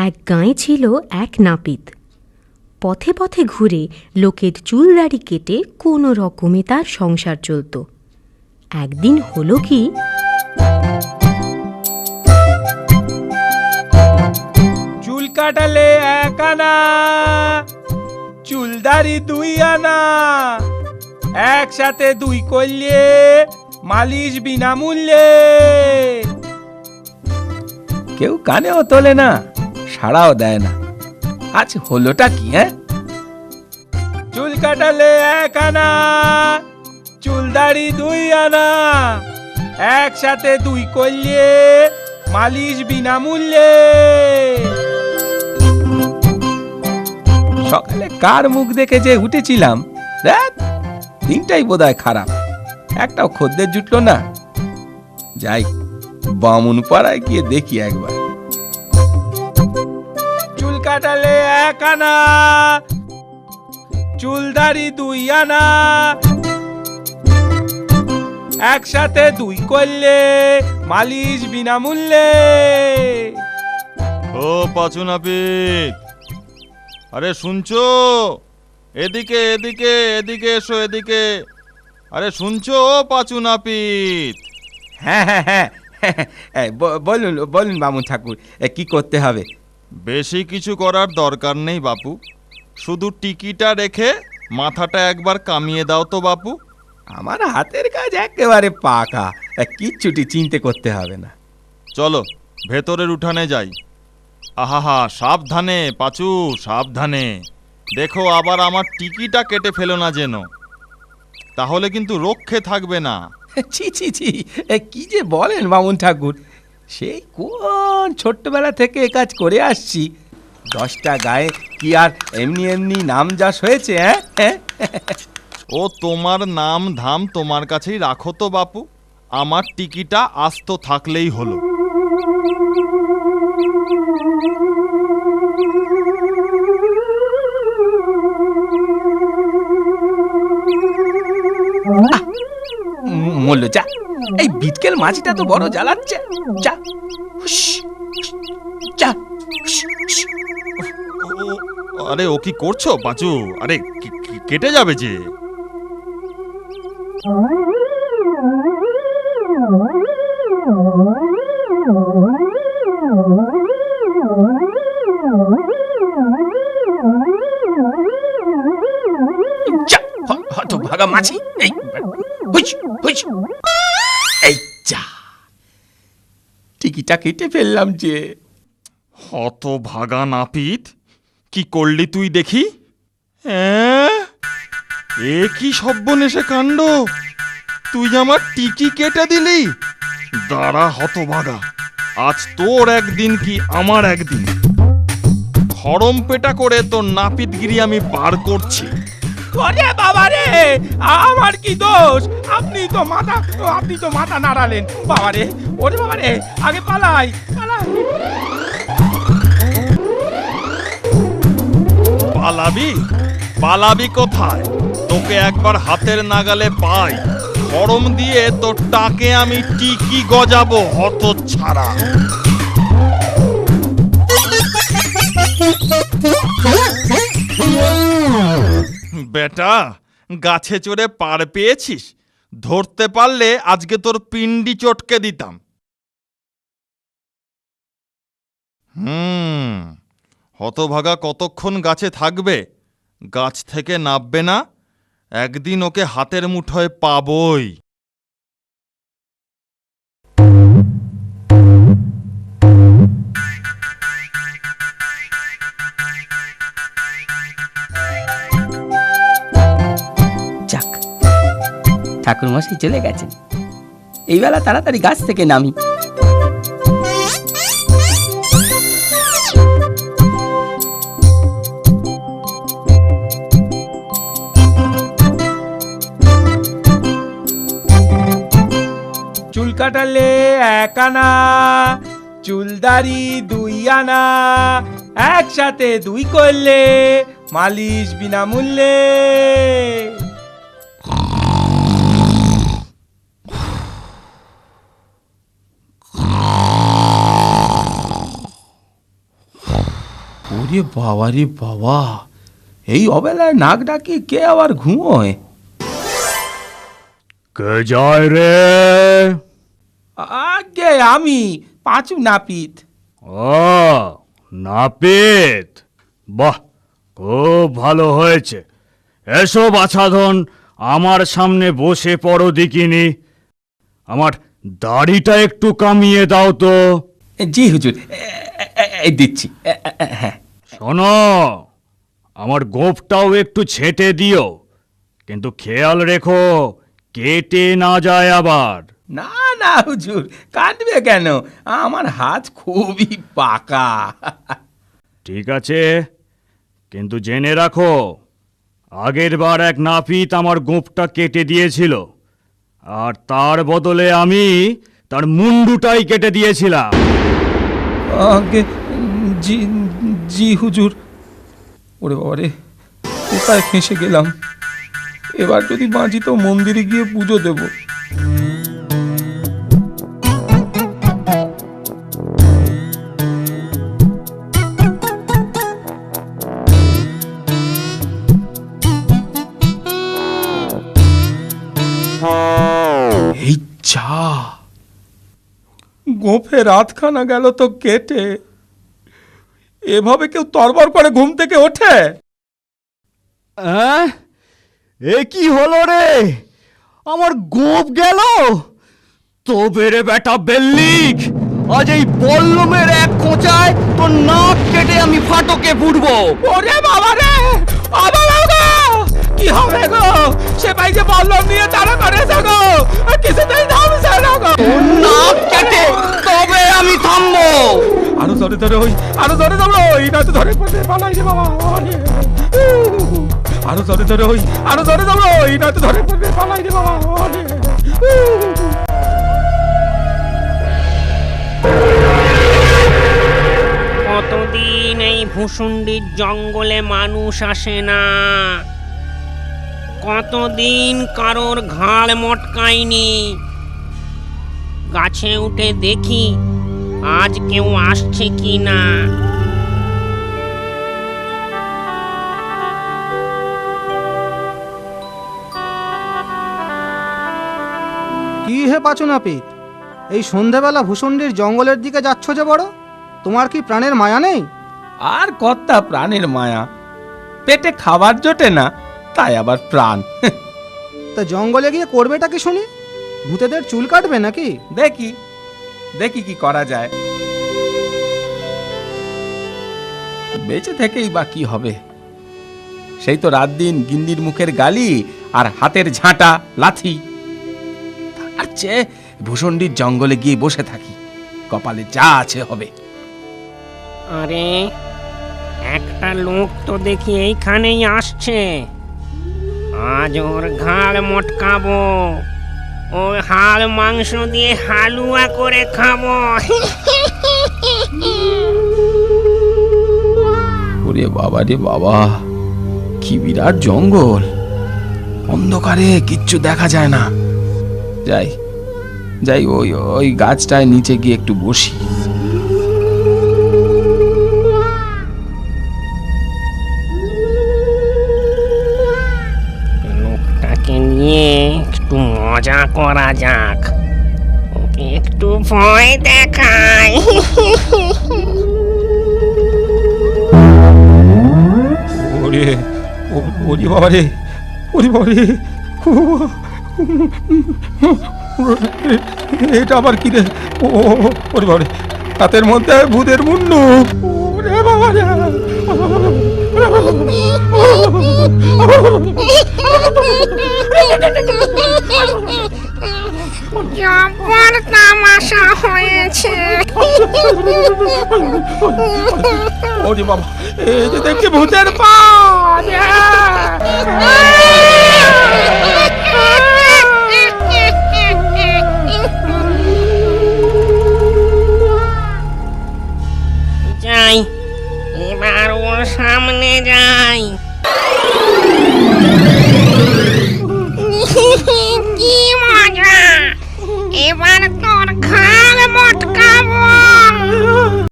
এক গাঁয়ে ছিল এক নাপিত। পথে পথে ঘুরে লোকের চুলদাড়ি কেটে কোনো রকমে তার সংসার চলত। একদিন হলো কি, চুল কাটালে 1 আনা, চুলদাড়ি 2 আনা, একসাথে 2 করলে মালিশ বিনামূল্যে। কেউ কানেও তোলে না, সাড়াও দেয় না। আজ হলোটা কি? চুল কাটালে 1 আনা, চুলদাড়ি 2 আনা, একসাথে 2 করলে মালিশ বিনামূল্যে। সকালে কার মুখ দেখে যে উঠেছিলাম, দিনটাই বোধহয় খারাপ। একটাও খদ্দের জুটলো না। যাই বামুন পাড়ায় গিয়ে দেখি একবার। চুল কাটালে 1 আনা, চুলদাড়ি 2 আনা, একসাথে 2 করলে মালিশ বিনামূল্যে। ও পাঁচু নাপিত, আরে শুনছো? এদিকে এদিকে এদিকে এসো, এদিকে। আরে শুনছো পাঁচু নাপিত? হ্যাঁ হ্যাঁ হ্যাঁ, বলুন বলুন বামুন ঠাকুর, কি করতে হবে? বেশি কিছু করার দরকার নেই বাপু, শুধু টিকিটা রেখে মাথাটা একবার কামিয়ে দাও তো বাপু। আমার হাতের কাজ একেবারে পাকা, কিচ্ছুটি চিন্তা করতে হবে না। চলো ভেতরের উঠানে যাই। আহা, সাবধানে পাঁচু, সাবধানে। দেখো আবার আমার টিকিটা কেটে ফেলো না যেন, তাহলে কিন্তু রক্ষে থাকবে না। ছি ছি ছি, কি যে বলেন বামুন ঠাকুর, সেই কোন ছোট্টবেলা থেকে এ কাজ করে আসছি। 10টা গায়ে কি আর এমনি এমনি নাম যশ হয়েছে? ও তোমার নাম ধাম তোমার কাছেই রাখো তো বাপু, আমার টিকিটা আস্ত থাকলেই হলো। মল্ল যা, এই বিটকেল মাছিটা তো বড় জ্বালাচ্ছে। যা যা। আরে ও কি করছো পাঁচু? আরে কেটে যাবে যে। ভাগা মাছি, এই যা, টিকিটা কেটে ফেললাম যে। হত ভাগা নাপিত, কি করলি তুই দেখি? এ কি সর্বনেশে কাণ্ড! তুই আমার টিকি কেটে দিলি। দাঁড়া হতভাগা, আজ তোর একদিন কি আমার একদিন। খড়ম পেটা করে তোর নাপিতগিরি আমি পার করছি। ওরে বাবা রে, আমার কি দোষ? আপনি তো মাথা নাড়ালেন। বাবা রে, ওরে বাবা রে, আগে পালাই পালাই। পালাবি? পালাবি কোথায়? তোকে একবার হাতের নাগালে পাই, খড়ম দিয়ে তোর টাকে আমি টিকি গজাবো হত ছাড়া। বেটা, গাছে চড়ে পার পেয়েছিস, ধরতে পারলে আজকে তোর পিন্ডি চটকে দিতাম। হতভাগা কতক্ষণ গাছে থাকবে? গাছ থেকে নামবে না। একদিন ওকে হাতের মুঠোয় পাবই। যাক, ঠাকুর মশাই চলে গেছেন, এই বেলা তাড়াতাড়ি গাছ থেকে নামি। চুল কাটালে 1 আনা, চুলদাড়ি 2 আনা, একসাথে 2 করলে মালিশ বিনামূল্যে। ওরে বাবা রে বাবা, এই অবেলায় নাক ডাকি কে আবার ঘুমোয়? কে যায় রে? আগে আমি, পাঁচু নাপিত। ও নাপিত, বাহ, খুব ভালো হয়েছে। এসো বাছাধন, আমার সামনে বসে পড়ো দেখিনি। আমার দাড়িটা একটু কামিয়ে দাও তো। জি হুজুর, এই দিচ্ছি। হ্যাঁ। শোনো, আমার গোঁফটাও একটু ছেঁটে দিও, কিন্তু খেয়াল রেখো কেটে না যায় আবার। না না হুজুর, কাটবে কেন? আমার হাত খুবই পাকা। ঠিক আছে, কিন্তু জেনে রাখো, আগের বার এক নাপিত আমার গোঁফটা কেটে দিয়েছিল, আর তার বদলে আমি তার মুন্ডুটাই কেটে দিয়েছিলাম। আগে জি জি হুজুর। ওরে বাবা রে, কোথায় ফেঁসে গেলাম? এবার যদি বাঁচি তো মন্দিরে গিয়ে পুজো দেব। এই চা, গোঁফে রাতখানা গেল তো কেটে। এভাবে কেউ তরবর করে ঘুম থেকে ওঠে? এ কি হলো রে? আমার গোঁফ গেল? তবে রে বেটা বেল্লিক, আজ এই বল্লমের এক খোঁচায় তোর নাক কেটে আমি ফাটকে ফুটবো। ওরে বাবা রে, কি হবে গো? সে ভাই যে বল্লম নিয়ে তারা করেছে গো, কিছুতেই থামছে না গো। নাক কেটে তবে আমি থামবো। আরো ধরে ধরে ওই, আরো ধরে ধরে ওই, না তো ধরে পড়ে পালাই রে বাবা। আরো ধরে ধরে ওই, আরো ধরে ধরে ওই, না তো ধরে পড়ে পালাই রে বাবা। কতদিন এই ভুসুন্ডির জঙ্গলে মানুষ আসে না, কতদিন কারোর ঘাড় মটকায়নি। গাছে উঠে দেখি আজ কেউ আসছে কি না। কি হে পাঁচু নাপিত, এই সন্ধেবেলা ভূষণ্ডির জঙ্গলের দিকে যাচ্ছ যে বড়? তোমার কি প্রাণের মায়া নেই? আর কর্তা প্রাণের মায়া, পেটে খাবার জোটে না, তাই আবার প্রাণ। তা জঙ্গলে গিয়ে করবেটা কি শুনি? ভূতেদের চুল কাটবে নাকি? দেখি দেখি কি করা যায়। বেঁচে থেকেই বা কি হবে? সেই তো রাত দিন গিন্নির মুখের গালি আর হাতের ঝাঁটা লাথি। তার চেয়ে ভূষণ্ডির জঙ্গলে গিয়ে বসে থাকি, কপালে যা আছে হবে। আরে, একটা লোক তো দেখি এইখানেই আসছে। আজ ওর ঘাড় মটকাবো, ওর হাড় মাংস দিয়ে হালুয়া করে খাবো। ওরে বাবা রে বাবা, কি বিরাট জঙ্গল! অন্ধকারে কিচ্ছু দেখা যায় না। যাই যাই, ওই ওই গাছটায় নিচে গিয়ে একটু বসি। লোকটাকে নিয়ে একটু মজা করা যাক, ওকে একটু ভয় দেখাই। ওরে ওরে বাবা রে, ওরে বাবা রে, এটা আবার কি রে? ওরে বাবা রে, হাতের মধ্যে ভূতের মুন্ডু। ওরে বাবা রে, জব্বর তামাশা হয়েছে। ওরে বাবা, এই যে দেখছি ভূতের পা। যাই, এবার ওর সামনে যাই।